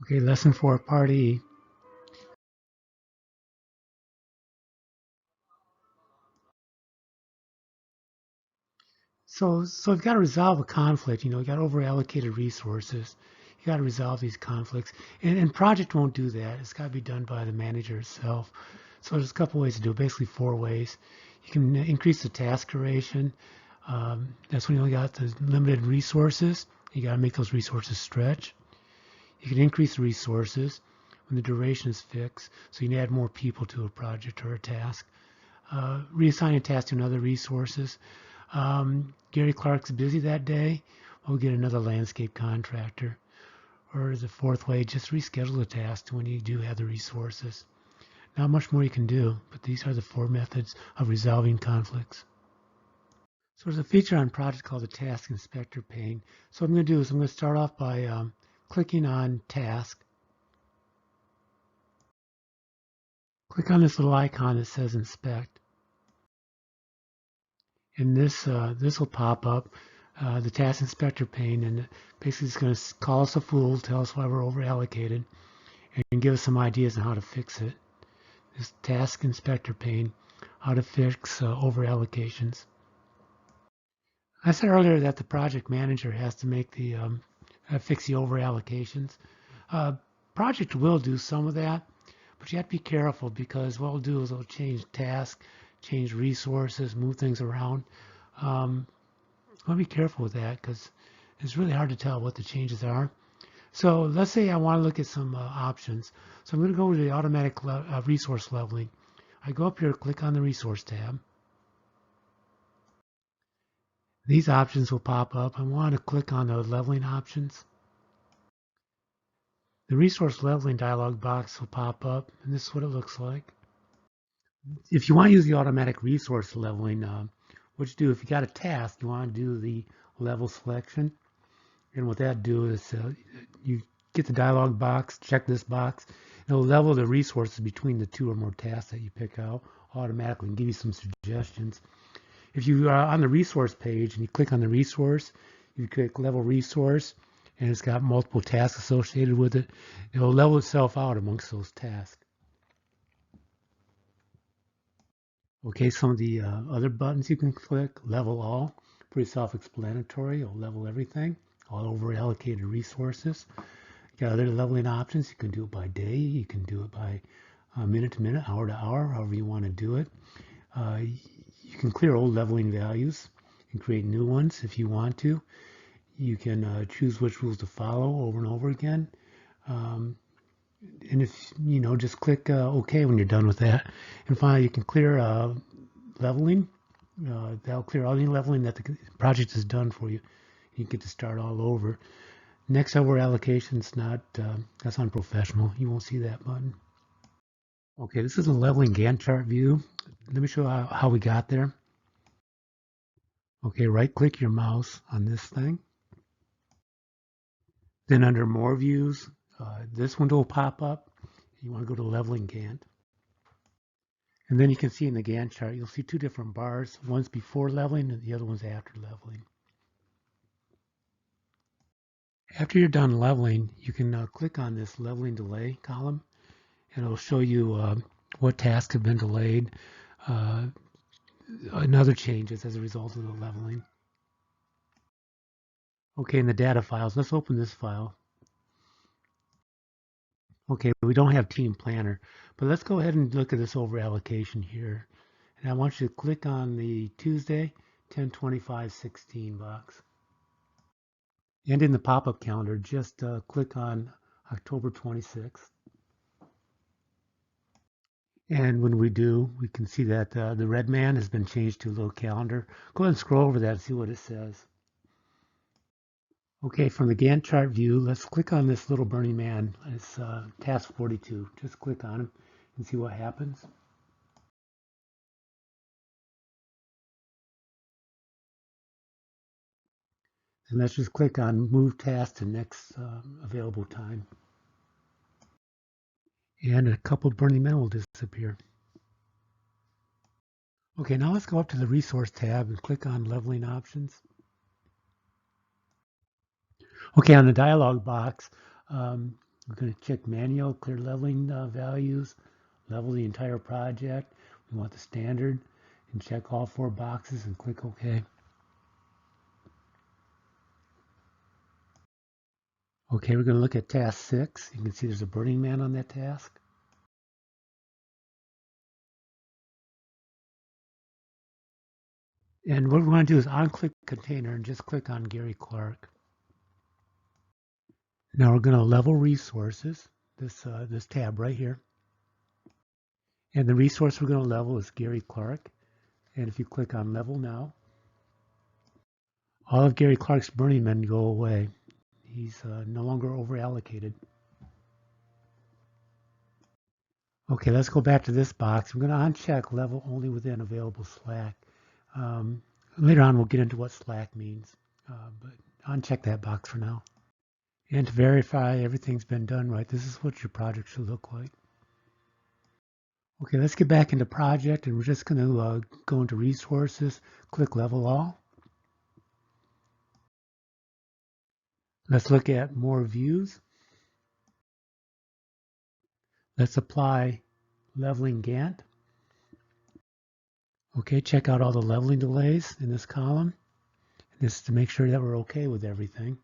Okay, lesson 4, part E. So you've got to resolve a conflict. You got over allocated resources. You got to resolve these conflicts. And project won't do that. It's got to be done by the manager itself. So there's a couple ways to do it, basically 4 ways. You can increase the task duration. That's when you only got the limited resources. You got to make those resources stretch. You can increase the resources when the duration is fixed. So you can add more people to a project or a task. Reassign a task to another resources. Gary Clark's busy that day, we'll get another landscape contractor. Or the 4th way, just reschedule the task to when you do have the resources. Not much more you can do, but these are the 4 methods of resolving conflicts. So there's a feature on project called the Task Inspector pane. So what I'm going to do is I'm going to start off by clicking on Task. Click on this little icon that says Inspect. And this will pop up, the Task Inspector pane, and basically it's going to call us a fool, tell us why we're over allocated, and give us some ideas on how to fix it. This Task Inspector pane, how to fix over allocations. I said earlier that the project manager has to make the fix the over allocations. Project will do some of that, but you have to be careful because what it'll do is it'll change tasks, change resources, move things around. I'll be careful with that because it's really hard to tell what the changes are. So let's say I want to look at some options. So I'm going to go to the automatic resource leveling. I go up here, click on the resource tab. These options will pop up. I want to click on the leveling options. The resource leveling dialog box will pop up, and this is what it looks like. If you want to use the automatic resource leveling, what you do, if you got a task, you want to do the level selection. And what that do is you get the dialog box, check this box, and it'll level the resources between the 2 or more tasks that you pick out automatically and give you some suggestions. If you are on the resource page and you click on the resource, you click level resource, and it's got multiple tasks associated with it, it'll level itself out amongst those tasks. Okay, some of the other buttons you can click, level all, pretty self-explanatory. It'll level everything, all over allocated resources. You got other leveling options. You can do it by day. You can do it by minute to minute, hour to hour, however you want to do it. You can clear old leveling values and create new ones if you want to. You can choose which rules to follow over and over again. And if just click OK when you're done with that. And finally, you can clear leveling. That'll clear all the leveling that the project has done for you. You get to start all over. Next over allocations, that's unprofessional. You won't see that button. Okay, this is a leveling Gantt chart view. Let me show how we got there. Okay, right click your mouse on this thing. Then under more views, this window will pop up. You want to go to leveling Gantt. And then you can see in the Gantt chart, you'll see 2 different bars. One's before leveling and the other one's after leveling. After you're done leveling, you can click on this leveling delay column, and it'll show you what tasks have been delayed and other changes as a result of the leveling. Okay, in the data files, let's open this file. Okay, we don't have Team Planner, but let's go ahead and look at this over allocation here. And I want you to click on the Tuesday 10/25/16 box. And in the pop-up calendar, just click on October 26th. And when we do, we can see that the red man has been changed to a little calendar. Go ahead and scroll over that and see what it says. Okay, from the Gantt chart view, let's click on this little burning man. It's task 42. Just click on him and see what happens. And let's just click on Move Task to Next Available Time. And a couple of burning men will disappear. Okay, now let's go up to the Resource tab and click on Leveling Options. Okay, on the dialog box, We're going to check manual, clear leveling values, level the entire project. We want the standard, and check all 4 boxes and click OK. Okay, we're going to look at task 6. You can see there's a Burning Man on that task. And what we want to do is on-click container and just click on Gary Clark. Now we're going to level resources, this tab right here. And the resource we're going to level is Gary Clark. And if you click on level now, all of Gary Clark's Burning Men go away. He's no longer over allocated. Okay, let's go back to this box. We're going to uncheck level only within available Slack. Later on, we'll get into what Slack means, but uncheck that box for now. And to verify everything's been done right, this is what your project should look like. Okay, let's get back into project, and we're just going to go into resources, click level all. Let's look at more views. Let's apply leveling Gantt. Okay, check out all the leveling delays in this column. This is to make sure that we're okay with everything.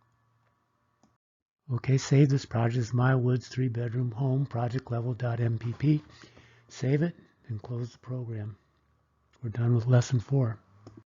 Okay, save this project as My Woods 3-bedroom home project level.mpp. Save it and close the program. We're done with lesson 4.